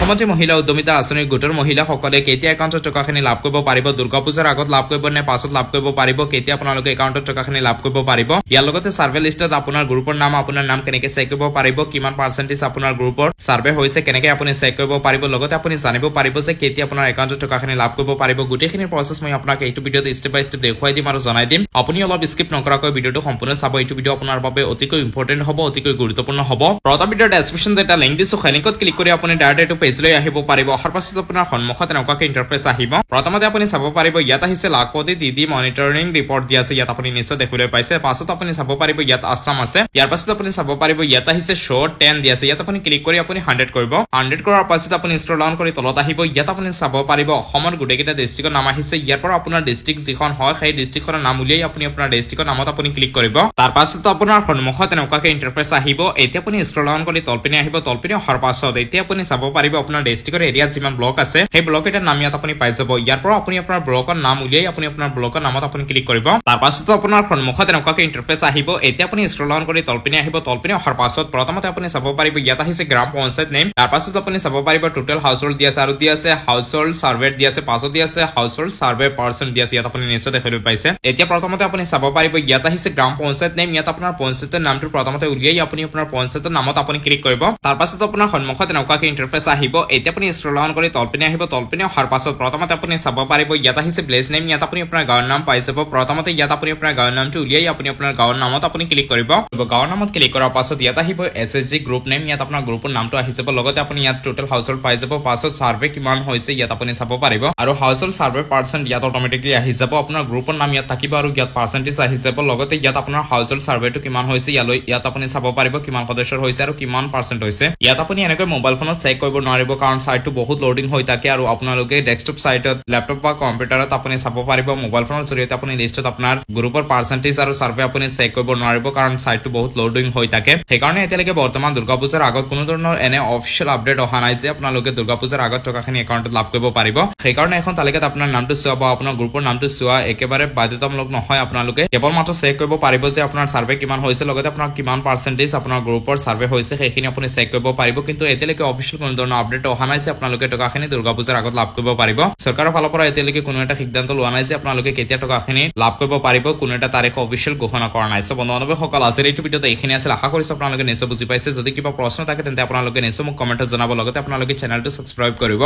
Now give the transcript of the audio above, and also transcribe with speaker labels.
Speaker 1: মুখ্যমন্ত্ৰী মহিলা উদ্যমিতা আঁচনিৰ গোটৰ মহিলাসকলে কেতিয়া একাউণ্টত টকাখিনি লাভ কৰিব পাৰিব, দুৰ্গা পূজাৰ আগত লাভ কৰিব নে পাছত লাভ কৰিব পাৰিব, কেতিয়া আপোনালোকে একাউণ্টত টকাখিনি লাভ কৰিব পাৰিব, ইয়াৰ লগতে সাৰ্ভে লিষ্টত আপোনাৰ গ্ৰুপৰ নাম কেনেকৈ চেক কৰিব পাৰিব, কিমান পাৰ্চেন্টেজ আপোনাৰ গ্ৰুপৰ সাৰ্ভে হৈছে কেনেকৈ আপুনি চেক কৰিব পাৰিব, লগতে আপুনি জানিব পাৰিব যে কেতিয়া আপোনাৰ একাউণ্টত টকাখিনি লাভ কৰিব পাৰিব। গোটেইখিনি প্ৰচেছ মই আপোনাক এইটো ভিডিঅ'ত ষ্টেপ বাই ষ্টেপ দেখুৱাই দিম আৰু জনাই দিম। আপুনি অলপ স্কিপ নকৰাকৈ ভিডিঅ'টো সম্পূৰ্ণ চাব। এইটো ভিডিঅ' আপোনাৰ বাবে অতিকৈ ইম্পৰ্টেণ্ট হ'ব, অতিকৈ গুৰুত্বপূৰ্ণ হ'ব। প্ৰথম ভিডিঅ'ৰ ডেছক্ৰিপশ্যনত এটা লিংক দিছো, লিংকত ক্লিক কৰি আপুনি ডাইৰেক্ট এইটো পেজলৈ আহিব পাৰিব। অহাৰ পাছত আপোনাৰ সন্মুখত এনেকুৱাকৈ ইণ্টাৰফেচ আহিব। প্ৰথমতে আপুনি চাব পাৰিব ইয়াত আহিছে লাখপতি দিদি মনিটৰিং ৰিপৰ্ট দিয়া আছে, ইয়াত আপুনি নিশ্চয় দেখিবলৈ পাইছে। পাছত আপুনি চাব পাৰিব ইয়াত আছাম আছে। ইয়াৰ পাছত আপুনি চাব পাৰিব ইয়াত আহিছে শ্ব' 10 দিয়া আছে, ইয়াত আপুনি ক্লিক কৰি আপুনি 100 কৰিব। 100 কৰাৰ পাছত আপুনি স্ক্ৰল ডাউন কৰি তলত আহিব। ইয়াত আপুনি চাব পাৰিব অসমৰ গোটেইকেইটা ডিষ্ট্ৰিক্টৰ নাম আহিছে। ইয়াৰ পৰা আপোনাৰ ডিষ্ট্ৰিক্ট যিখন হয় সেই ডিষ্ট্ৰিক্টখনৰ নাম উলিয়াই আপুনি আপোনাৰ ডিষ্ট্ৰিক্টৰ নামত আপুনি ক্লিক কৰিব। তাৰ পাছত আপোনাৰ সন্মুখত এনেকুৱাকৈ ইণ্টাৰফেচ আহিব। এতিয়া আপুনি স্ক্ৰল ডাউন কৰি তলপিনে আহিব। তলপিনে অহাৰ পাছত এতিয়া আপুনি চাব পাৰিব আপোনাৰ ডিষ্ট্ৰিক্টৰ এৰিয়াত যিমান ব্লক আছে সেই ব্লক এটাৰ নাম ইয়াত আপুনি পাই যাব। ইয়াৰ পৰা আপুনি আপোনাৰ ব্লকৰ নাম উলিয়াই আপুনি আপোনাৰ ব্লকৰ নামত আপুনি ক্লিক কৰিব। তাৰ পাছত আপোনাৰ সন্মুখত এনেকুৱাকৈ ইণ্টাৰফেচ আহিব। এতিয়া আপুনি স্ক্ৰল ডাউন কৰি তলপিনে আহিব। তলপিনে অহাৰ পাছত প্ৰথমতে আপুনি চাব পাৰিব ইয়াত আহিছে গ্ৰাম পঞ্চায়ত নেম। তাৰ পাছত আপুনি চাব পাৰিব টোটেল হাউচ হোল্ড দিয়া আছে আৰু দিয়া আছে হাউচ হোল্ড সাৰ্ভে দিয়া আছে, পাছত দিয়া আছে হাউচ হোল্ড সাৰ্ভে পাৰ্চন দিয়া আছে, ইয়াত আপুনি নিশ্চয় দেখিবলৈ পাইছে। এতিয়া প্ৰথমতে আপুনি চাব পাৰিব ইয়াত আহিছে গ্ৰাম পঞ্চায়ত নেম। ইয়াত আপোনাৰ পঞ্চায়তৰ নামটো প্ৰথমতে উলিয়াই আপুনি আপোনাৰ পঞ্চায়তৰ নামত আপুনি ক্লিক কৰিব। তাৰ পাছত আপোনাৰ সন্মুখত এনেকুৱাকৈ ইণ্টাৰফেচ আহিব। এতিয়া আপুনি স্ক্ৰল ডাউন কৰি তলপিনে আহিব। তলপিনে অহাৰ পাছত প্ৰথমতে আপুনি চাব পাৰিব ইয়াত আহিছে ভিলেজ নেম। ইয়াত আপুনি আপোনাৰ গাঁৱৰ নাম পাই যাব। প্ৰথমতে ইয়াত আপুনি আপোনাৰ গাঁৱৰ নামটো উলিয়াই আপুনি আপোনাৰ গাঁৱৰ নামত আপুনি ক্লিক কৰিব। গাঁৱৰ নামত ক্লিক কৰাৰ পাছত ইয়াত আহিব SSG গ্ৰুপ নেম। ইয়াত আপোনাৰ গ্ৰুপৰ নামটো আহি যাব। লগতে আপুনি ইয়াত টোটেল হাউচ হোল্ড পাই যাব। পাছত সাৰ্ভে কিমান হৈছে ইয়াত আপুনি চাব পাৰিব আৰু হাউচ হোল্ড সাৰ্ভে পাৰ্চেন্ট ইয়াত অট'মেটিকলি আহি যাব। আপোনাৰ গ্ৰুপৰ নাম ইয়াত থাকিব আৰু ইয়াত পাৰ্চেন্টেজ আহি যাব। লগতে ইয়াত আপোনাৰ হাউচ হোল্ড সাৰ্ভেটো কিমান হৈছে ইয়াত আপুনি চাব পাৰিব কিমান সদস্যৰ হৈছে আৰু কিমান পাৰ্চেন্ট হৈছে। ইয়াত আপুনি এনেকৈ মোবাইল ফোনত চেক কৰিব নোৱাৰিব কাৰণ সাইটটো বহুত লোডিং হৈ থাকে আৰু আপোনালোকে ডেস্কটপ সাইটত লেপটপ বা কম্পিউটাৰত আপুনি চাব পাৰিব। মোবাইল ফোনৰ জৰিয়তে আপুনি লিষ্টত আপোনাৰ গ্ৰুপৰ পাৰ্চেন্টেজ আৰু সাৰ্ভে আপুনি চেক কৰিব নোৱাৰিব কাৰণ সাইটটো বহুত লোডিং হৈ থাকে। সেইকাৰণে এতিয়ালৈকে বৰ্তমান দুৰ্গা পূজাৰ আগত কোনো ধৰণৰ এনে অফিচিয়েল আপডেট অহা নাই যে আপোনালোকে দুৰ্গা পূজাৰ আগত টকাখিনি একাউণ্টত লাভ কৰিব পাৰিব। সেইকাৰণে এখন তালিকাত আপোনাৰ নামটো চোৱা বা আপোনাৰ গ্ৰুপৰ নামটো চোৱা একেবাৰে বাধ্যতামূলক নহয়। আপোনালোকে কেৱল মাত্ৰ চেক কৰিব পাৰিব যে আপোনাৰ সাৰ্ভে কিমান হৈছে, লগতে আপোনাৰ কিমান পাৰ্চেন্টেজ আপোনাৰ গ্ৰুপৰ সাৰ্ভে হৈছে সেইখিনি আপুনি চেক কৰিব পাৰিব। কিন্তু এতিয়ালৈকে অফিচিয়েল কোনো ধৰণৰ আপডেট অহা নাই যে আপোনালোকে টকাখিনি দুৰ্গা পূজাৰ আগত লাভ কৰিব পাৰিব। চৰকাৰৰ ফালৰ পৰা এতিয়ালৈকে কোনো এটা সিদ্ধান্ত লোৱা নাই যে আপোনালোকে কেতিয়া টকাখিনি লাভ কৰিব পাৰিব, কোনো এটা তাৰিখ অফিচিয়েল ঘোষণা কৰা নাই। বন্ধু বান্ধৱীসকল আজিৰ এইটো ভিডিঅ'ত এইখিনি আছিল। আশা কৰিছো আপোনালোকে নিশ্চয় বুজি পাইছে। যদি কিবা প্ৰশ্ন থাকে তেন্তে আপোনালোকে নিশ্চয় মোক কমেণ্টত জনাব। লগতে আপোনালোকে চেনেলটো ছাবস্ক্ৰাইব কৰিব।